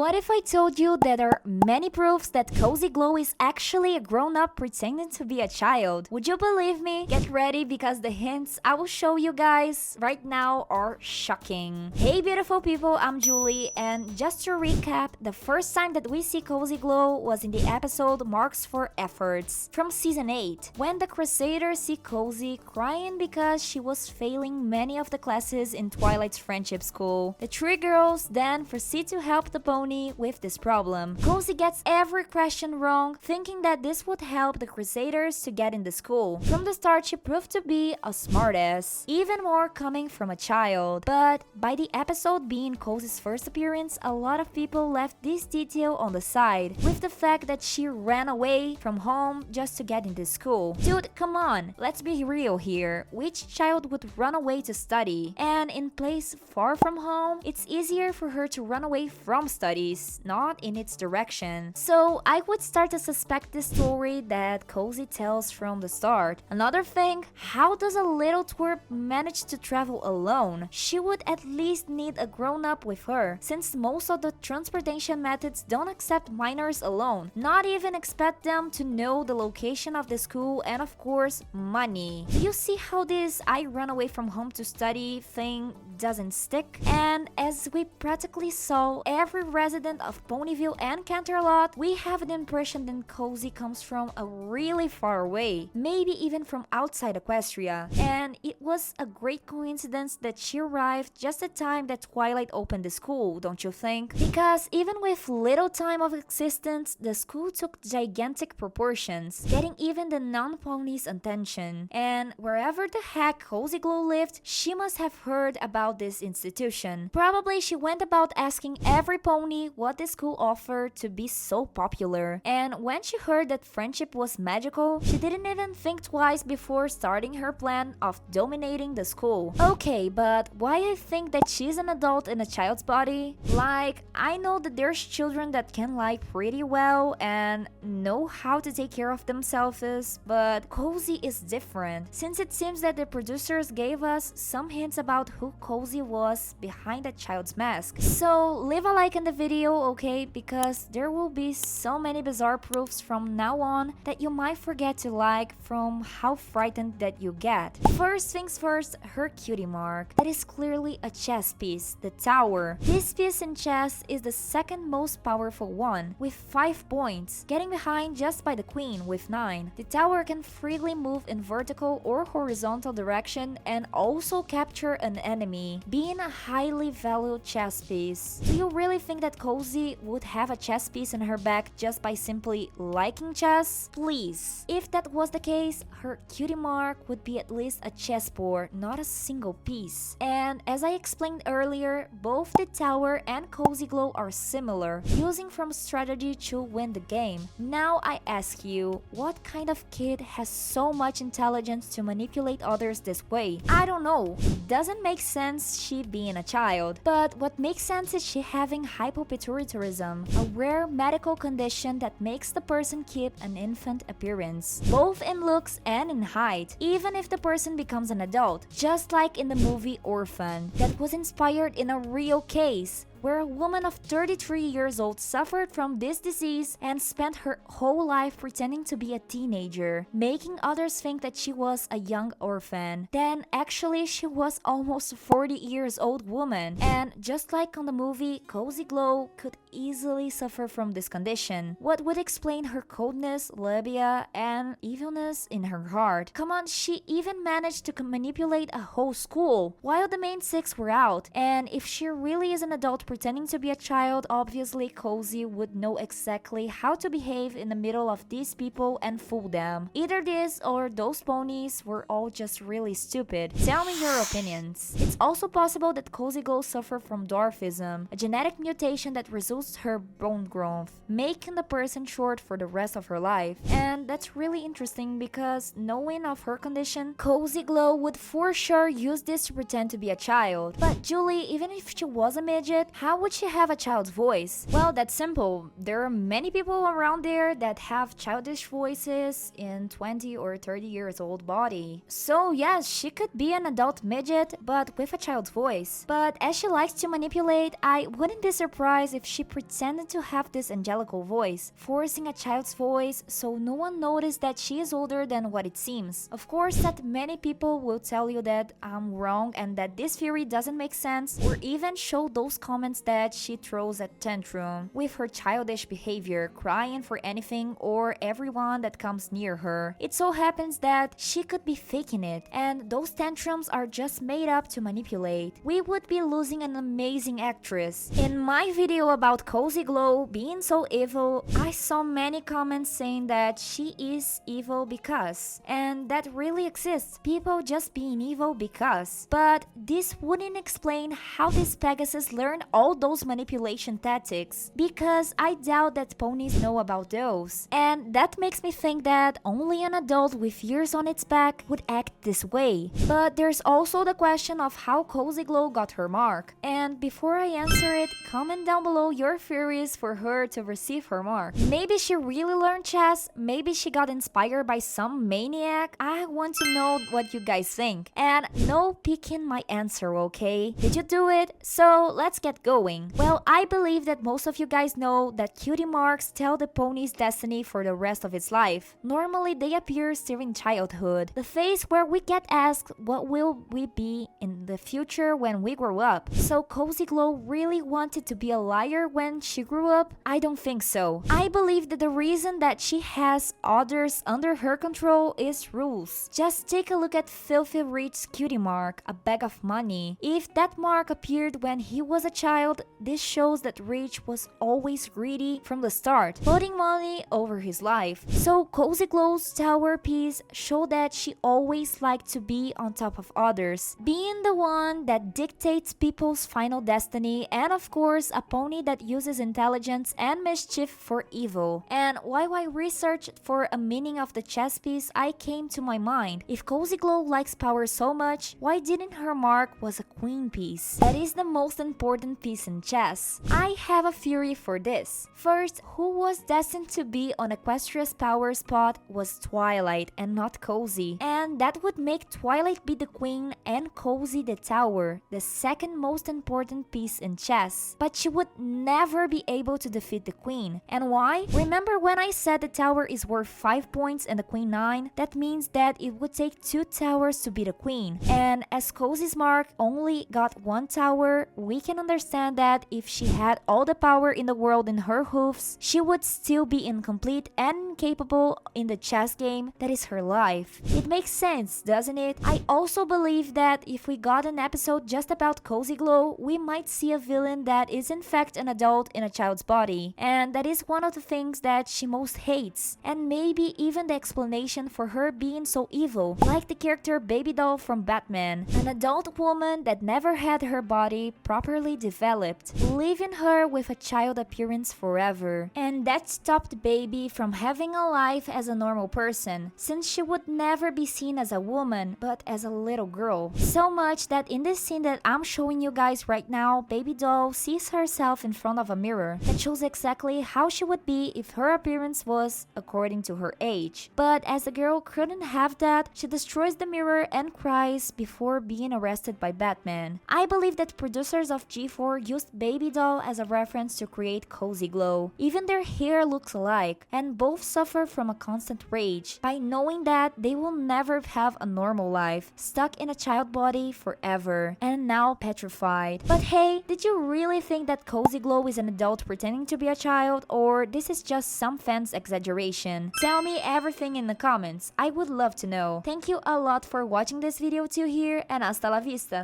What if I told you that there are many proofs that Cozy Glow is actually a grown-up pretending to be a child? Would you believe me? Get ready because the hints I will show you guys right now are shocking. Hey beautiful people, I'm Julie, and just to recap, the first time that we see Cozy Glow was in the episode Marks for Efforts from season 8, when the Crusaders see Cozy crying because she was failing many of the classes in Twilight's friendship school. The three girls then proceed to help the pony with this problem. Cozy gets every question wrong, thinking that this would help the Crusaders to get in the school. From the start, she proved to be a smartass, even more coming from a child. But by the episode being Cozy's first appearance, a lot of people left this detail on the side, with the fact that she ran away from home just to get into school. Dude, come on, let's be real here. Which child would run away to study? And in place far from home, it's easier for her to run away from studies, not in its direction. So I would start to suspect this story that Cozy tells from the start. Another thing, how does a little twerp manage to travel alone? She would at least need a grown-up with her, since most of the transportation methods don't accept minors alone, not even expect them to know the location of the school and of course, money. Do you see how this I run away from home to study thing doesn't stick? And as we practically saw every resident of Ponyville and Canterlot, we have the impression that Cozy comes from a really far away, maybe even from outside Equestria. And it was a great coincidence that she arrived just at the time that Twilight opened the school, don't you think? Because even with little time of existence, the school took gigantic proportions, getting even the non-ponies' attention. And wherever the heck Cozy Glow lived, she must have heard about this institution. Probably she went about asking every pony what the school offered to be so popular. And when she heard that friendship was magical, she didn't even think twice before starting her plan of dominating the school. Okay, but why I think that she's an adult in a child's body? Like, I know that there's children that can lie pretty well and know how to take care of themselves, but Cozy is different, since it seems that the producers gave us some hints about who Cozy was behind that child's mask. So leave a like in the video, okay, because there will be so many bizarre proofs from now on that you might forget to like from how frightened that you get. First things first, her cutie mark. That is clearly a chess piece, the tower. This piece in chess is the second most powerful one, with 5 points, getting behind just by the queen with 9. The tower can freely move in vertical or horizontal direction and also capture an enemy, being a highly valued chess piece. Do you really think that Cozy would have a chess piece in her back just by simply liking chess? Please. If that was the case, her cutie mark would be at least a chessboard, not a single piece. And as I explained earlier, both the tower and Cozy Glow are similar, using from strategy to win the game. Now I ask you, what kind of kid has so much intelligence to manipulate others this way? I don't know. Doesn't make sense she being a child. But what makes sense is she having Hopitturism, a rare medical condition that makes the person keep an infant appearance, both in looks and in height, even if the person becomes an adult, just like in the movie Orphan, that was inspired in a real case, where a woman of 33 years old suffered from this disease and spent her whole life pretending to be a teenager, making others think that she was a young orphan. Then actually she was almost a 40 years old woman. And just like on the movie, Cozy Glow could easily suffer from this condition. What would explain her coldness, labia, and evilness in her heart? Come on, she even managed to manipulate a whole school while the main 6 were out. And if she really is an adult pretending to be a child, obviously Cozy would know exactly how to behave in the middle of these people and fool them. Either this or those ponies were all just really stupid. Tell me your opinions. It's also possible that Cozy Glow suffered from dwarfism, a genetic mutation that results her bone growth, making the person short for the rest of her life. And that's really interesting because knowing of her condition, Cozy Glow would for sure use this to pretend to be a child. But Julie, even if she was a midget, how would she have a child's voice? Well, that's simple. There are many people around there that have childish voices in 20 or 30 years old body. So yes, she could be an adult midget, but with a child's voice. But as she likes to manipulate, I wouldn't be surprised if she pretended to have this angelical voice, forcing a child's voice so no one noticed that she is older than what it seems. Of course, that many people will tell you that I'm wrong and that this theory doesn't make sense, or even show those comments that she throws a tantrum with her childish behavior, crying for anything or everyone that comes near her. It so happens that she could be faking it, and those tantrums are just made up to manipulate. We would be losing an amazing actress. In my video about Cozy Glow being so evil, I saw many comments saying that she is evil because, and that really exists, people just being evil because. But this wouldn't explain how this Pegasus learned all those manipulation tactics, because I doubt that ponies know about those. And that makes me think that only an adult with years on its back would act this way. But there's also the question of how Cozy Glow got her mark. And before I answer it, comment down below your theories for her to receive her mark. Maybe she really learned chess, maybe she got inspired by some maniac. I want to know what you guys think. And no picking my answer, okay? Did you do it? So let's get going. Well, I believe that most of you guys know that cutie marks tell the pony's destiny for the rest of its life. Normally they appear during childhood, the phase where we get asked what will we be in the future when we grow up. So Cozy Glow really wanted to be a liar when she grew up? I don't think so. I believe that the reason that she has others under her control is rules. Just take a look at Filthy Rich's cutie mark, a bag of money. If that mark appeared when he was a child, this shows that Rich was always greedy from the start, putting money over his life. So Cozy Glow's tower piece showed that she always liked to be on top of others, being the one that dictates people's final destiny, and of course a pony that uses intelligence and mischief for evil. And while I researched for a meaning of the chess piece, I came to my mind, if Cozy Glow likes power so much, why didn't her mark was a queen piece? That is the most important piece in chess. I have a theory for this. First, who was destined to be on Equestria's power spot was Twilight and not Cozy. And that would make Twilight be the queen and Cozy the tower, the second most important piece in chess. But she would never be able to defeat the queen. And why? Remember when I said the tower is worth 5 points and the queen 9? That means that it would take 2 towers to beat a queen. And as Cozy's mark only got 1 tower, we can understand that if she had all the power in the world in her hoofs, she would still be incomplete and incapable in the chess game that is her life. It makes sense, doesn't it? I also believe that if we got an episode just about Cozy Glow, we might see a villain that is in fact an adult in a child's body. And that is one of the things that she most hates. And maybe even the explanation for her being so evil, like the character Baby Doll from Batman, an adult woman that never had her body properly developed, leaving her with a child appearance forever. And that stopped Baby from having a life as a normal person, since she would never be seen as a woman, but as a little girl. So much that in this scene that I'm showing you guys right now, Baby Doll sees herself in front of a mirror that shows exactly how she would be if her appearance was according to her age. But as the girl couldn't have that, she destroys the mirror and cries before being arrested by Batman. I believe that producers of G4 used Baby Doll as a reference to create Cozy Glow. Even their hair looks alike, and both suffer from a constant rage by knowing that they will never have a normal life, stuck in a child body forever, and now petrified. But hey, did you really think that Cozy Glow is an adult pretending to be a child, or this is just some fans' exaggeration? Tell me everything in the comments, I would love to know. Thank you a lot for watching this video till here, and hasta la vista!